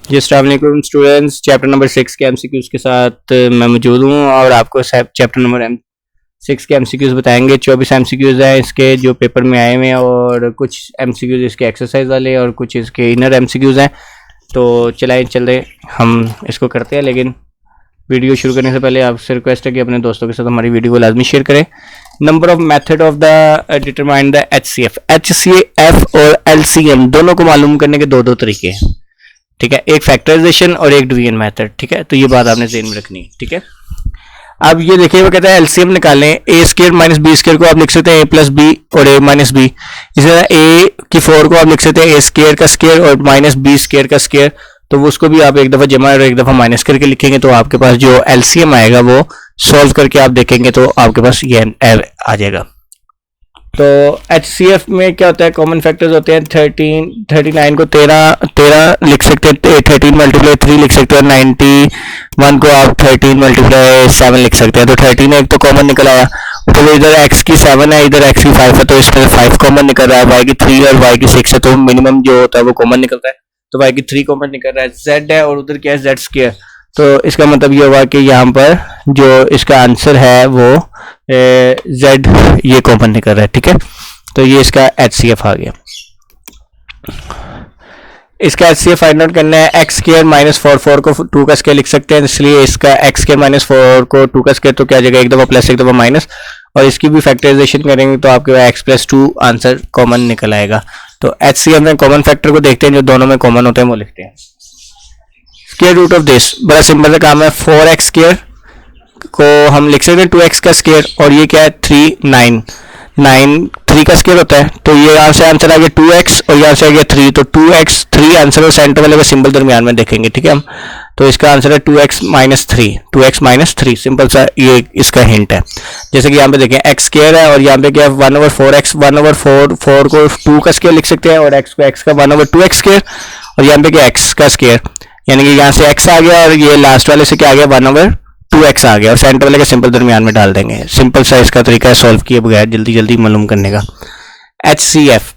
जी अस्सलाम वालेकुम students, chapter number 6 के एमसीक्यूज़ के साथ मैं मौजूद हूँ और आपको चैप्टर नंबर 6 के एमसीक्यूज़ बताएंगे। 24 एमसीक्यूज़ हैं इसके जो पेपर में आए हुए हैं और कुछ एमसीक्यूज़ इसके एक्सरसाइज वाले और कुछ इसके इनर एमसीक्यूज़ हैं। तो चले हम इसको करते हैं, लेकिन वीडियो शुरू करने से पहले आपसे रिक्वेस्ट है कि अपने दोस्तों के साथ हमारी वीडियो को लाजमी शेयर करें। Number of method of the determine the HCF और LCM दोनों को मालूम करने के दो तरीके हैं, ठीक है। एक फैक्टराइजेशन और एक डिवीजन मेथड, ठीक है। तो ये बात आपने ज़हन में रखनी है, ठीक है। अब ये देखिए, वो कहता है एलसीएम निकालें। ए स्क्वायर माइनस बी स्क्वायर को आप लिख सकते हैं ए प्लस बी और ए माइनस बी। इसी तरह ए की 4 को आप लिख सकते हैं ए स्क्वायर का स्क्वायर और माइनस बी स्क्वायर का स्क्वायर। तो वो उसको भी आप एक दफ़ा जमा और एक दफ़ा माइनस करके लिखेंगे तो आपके पास जो एलसीएम आएगा वो सॉल्व करके आप देखेंगे तो आपके पास ये आ जाएगा। तो HCF में क्या होता है, कॉमन फैक्टर्स होते हैं 39 को 13 लिख सकते हैं, 13 मल्टीप्लाई 3 लिख सकते हैं, 91 को आप 13 मल्टीप्लाई 7 लिख सकते हैं। तो 13 एक तो कॉमन निकल आया। तो इधर x की 7 है, इधर x की 5 है, तो इसमें 5 कॉमन निकल रहा है। y की 3 और y की 6 है, तो मिनिमम जो होता है वो कॉमन निकलता है। तो y की 3 कॉमन निकल रहा है। z है और उधर क्या है z स्क्वायर। तो इसका मतलब ये हुआ कि यहाँ पर जो इसका आंसर है वो z ये कॉमन निकल रहा है, ठीक है। तो ये इसका HCF आ गया। इसका HCF फाइंड आउट करना है। एक्स स्क्वायर माइनस 4 को 2 का स्क्वायर लिख सकते हैं, इसलिए इसका एक्स स्क्वायर माइनस 4 को 2 का स्क्वायर तो क्या जाएगा, एक दफ़ा प्लस एक दफ़ा माइनस, और इसकी भी फैक्टराइजेशन करेंगे तो आपके पास x प्लस 2 आंसर कॉमन निकल आएगा। तो HCF में कॉमन फैक्टर को देखते हैं, जो दोनों में कॉमन होते हैं वो लिखते हैं। स्क्वायर रूट ऑफ दिस बड़ा सिंपल सा काम है। 4x स्क्वायर को हम लिख सकते हैं 2x का स्क्वायर, और ये क्या है 3 का स्क्वायर होता है। तो ये यहाँ से आंसर आ गया 2x और यहाँ से आ गया 3। तो 2x 3 आंसर और सेंटर वाले का सिंबल दरमियान में देखेंगे, ठीक है हम। तो इसका आंसर है 2x माइनस 3 सिंपल सा ये इसका हिंट है। जैसे कि यहाँ पे देखें x स्क्वायर है और यहाँ पे क्या है 1/4x, 1/4 को 2 का स्क्वायर लिख सकते हैं और x को x का 1/2x स्क्वायर, और यहाँ पे क्या x का स्क्वायर, यानी कि यहाँ से x आ गया और ये लास्ट वाले से क्या आ गया 1/2x आ गया, और सेंटर वाले के सिंपल दरमियान में डाल देंगे। सिंपल सा इसका तरीका है सॉल्व किए बगैर जल्दी मालूम करने का। HCF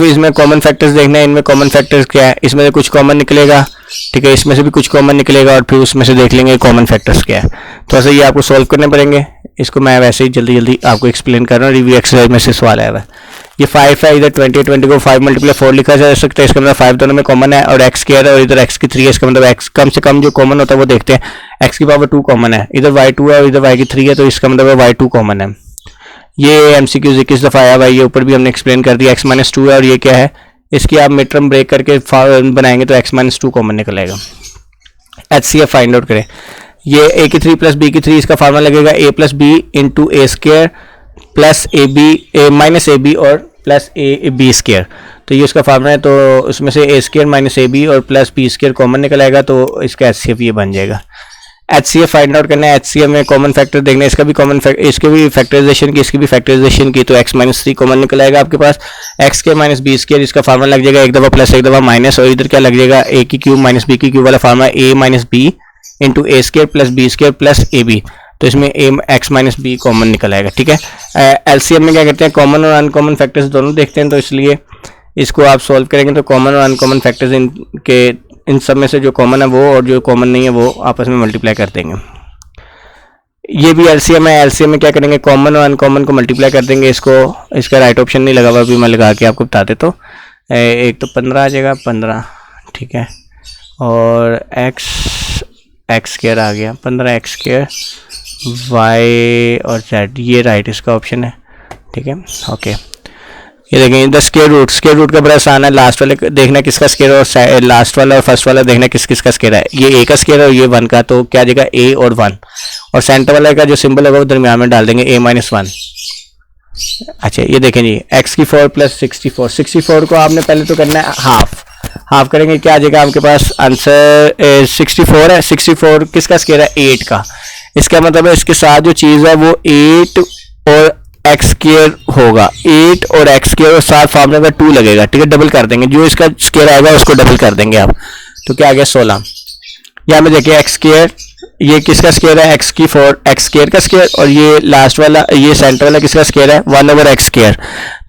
इसमें कॉमन फैक्टर्स देखना है। इनमें कॉमन फैक्टर्स क्या है, इसमें से कुछ कॉमन निकलेगा, ठीक है, इसमें से भी कुछ कॉमन निकलेगा, और फिर उसमें से देख लेंगे कॉमन फैक्टर्स क्या है। तो ऐसे ये आपको सॉल्व करने पड़ेंगे। इसको मैं वैसे ही जल्दी आपको एक्सप्लेन कर रहा हूँ, रिव्यू एक्सरसाइज में से सवाल आया हुआ है। ये 5 है, इधर 20 को 5 मल्टीप्लाई 4 लिखा जा सकता है, इसका मतलब 5 दोनों में कॉमन है, और x स्क्वायर है और इधर x की 3 है, इसका मतलब x कम से कम जो कॉमन होता है वो देखते हैं। x की पावर 2 कॉमन है, इधर y2 है और इधर y की 3 है, तो इसका मतलब y2 कॉमन है। ये MCQ 21 दफ़ा आया भाई, ये ऊपर भी हमने एक्सप्लेन कर दिया। x माइनस 2 है और ये क्या है, इसकी आप मिड टर्म ब्रेक करके बनाएंगे तो x माइनस 2 कॉमन निकलेगा। HCF फाइंड आउट करें। ये a की 3 प्लस b की 3, इसका फार्मूला लगेगा a plus B into A square plus A minus A B और प्लस ए बी स्क्वायर। तो ये उसका फार्मूला है। तो उसमें से A square minus A B और प्लस बी स्क्वायर कॉमन निकल आएगा, तो इसका HCF ये बन जाएगा। HCF फाइंड आउट करना है। HCF में कॉमन फैक्टर देखना है, इसका भी इसके भी फैक्टराइजेशन की, इसकी भी फैक्टराइजेशन की, तो x माइनस 3 कॉमन निकल आएगा आपके पास। X square minus B square, इसका फार्मूला लग जाएगा एक दफ़ा प्लस एक दफ़ा माइनस, और इधर क्या लग जाएगा a की क्यूब माइनस b की क्यूब वाला formula a minus B into A square plus B square plus A B. तो इसमें x माइनस बी कॉमन निकल आएगा, ठीक है। LCM में क्या करते हैं, कॉमन और अनकॉमन फैक्टर्स दोनों देखते हैं, तो इसलिए इसको आप सॉल्व करेंगे तो कॉमन और अनकॉमन फैक्टर्स इन सब में से जो कॉमन है वो और जो कॉमन नहीं है वो आपस में मल्टीप्लाई कर देंगे। ये भी LCM है। LCM में क्या करेंगे, कॉमन और अनकॉमन को मल्टीप्लाई कर देंगे। इसका राइट ऑप्शन नहीं लगा हुआ, अभी मैं लगा के आपको बताते। तो एक तो 15 आ जाएगा, 15, ठीक है, और x स्क्वायर आ गया 15x स्क्वायर, y और z, ये राइट इसका ऑप्शन है, ठीक है, ओके। ये देखें द स्क्वायर रूट का बड़ा आसान है। लास्ट वाले देखना किसका स्क्वायर और लास्ट वाला और फर्स्ट वाला देखना किसका स्क्वायर है। ये a का स्क्वायर है और ये 1 का, तो क्या देगा a और 1, और सेंटर वाले का जो सिंबल होगा वो दरमियान में डाल देंगे a माइनस 1। अच्छा ये देखें जी, x की 4 प्लस 64 को आपने पहले तो करना है हाफ करेंगे, क्या आ जाएगा आपके पास आंसर 64 है। 64 किसका स्क्वायर है, 8 का। इसका मतलब है इसके साथ जो चीज़ है वो 8 और x स्क्वायर होगा, 8 और x स्क्वायर और साथ फार्मूले में 2 लगेगा, ठीक है, डबल कर देंगे, जो इसका स्क्वायर आएगा उसको डबल कर देंगे आप। तो क्या आ गया 16। यहाँ में देखिए x स्क्वायर, ये किसका स्क्वायर है, x की 4 x स्क्वायर का स्क्वायर, और ये लास्ट वाला ये सेंटर वाला किसका स्क्वायर है 1/x स्क्वायर।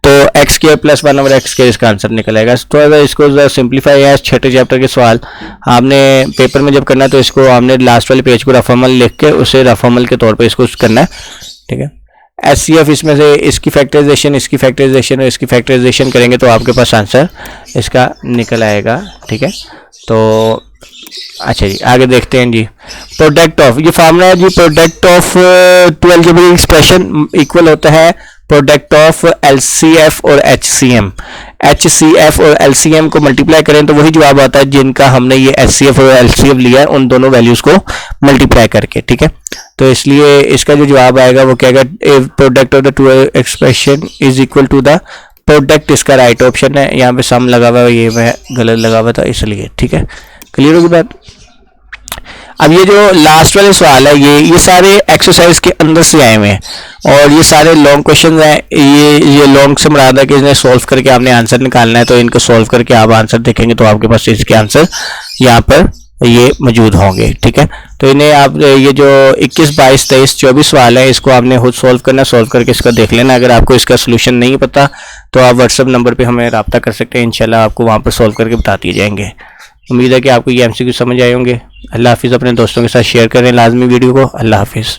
तो x square plus 1 over x square इसका आंसर निकल आएगा। तो अगर इसको सिंप्लीफाई है, छठे चैप्टर के सवाल आपने पेपर में जब करना है तो इसको हमने लास्ट वाले पेज को रफ अमल लिख के उसे रफ अमल के तौर पे इसको करना है, ठीक है। HCF इसमें से इसकी फैक्टराइजेशन, इसकी फैक्टराइजेशन और इसकी फैक्टराइजेशन करेंगे तो आपके पास आंसर इसका निकल आएगा, ठीक है। तो अच्छा जी आगे देखते हैं जी। प्रोडक्ट ऑफ, ये फार्मूला है जी, product of two algebraic expression equal होता है प्रोडक्ट ऑफ LCF और HCM। HCF और LCM को मल्टीप्लाई करें तो वही जवाब आता है जिनका हमने ये HCF और LCF लिया है, उन दोनों वैल्यूज को मल्टीप्लाई करके, ठीक है। तो इसलिए इसका जो जवाब आएगा वो क्या है, product of the two expression is equal to the product, इसका राइट ऑप्शन है। यहाँ पे सम लगा हुआ है, ये मैं गलत लगा हुआ था इसलिए, ठीक है। क्लियर होगी बात। अब ये जो लास्ट वाले सवाल है ये सारे एक्सरसाइज के अंदर से आए हुए हैं और ये सारे लॉन्ग क्वेश्चन हैं। ये लॉन्ग से मुराद है कि इन्हें सॉल्व करके आपने आंसर निकालना है, तो इनको सॉल्व करके आप आंसर देखेंगे तो आपके पास इसके आंसर यहाँ पर ये मौजूद होंगे, ठीक है। तो इन्हें आप ये जो 21, 22, 23, 24 सवाल है इसको आपने खुद सॉल्व करना, सॉल्व करके इसका देख लेना। अगर आपको इसका सोल्यूशन नहीं पता तो आप व्हाट्सएप नंबर पे हमें रब्ता कर सकते हैं, इंशाल्लाह आपको वहाँ पर सॉल्व करके बता दिए जाएंगे। उम्मीद है कि आपको ये MCQ समझ आए होंगे। अल्लाह हाफिज़। अपने दोस्तों के साथ शेयर करें लाजमी वीडियो को। अल्लाह हाफिज़।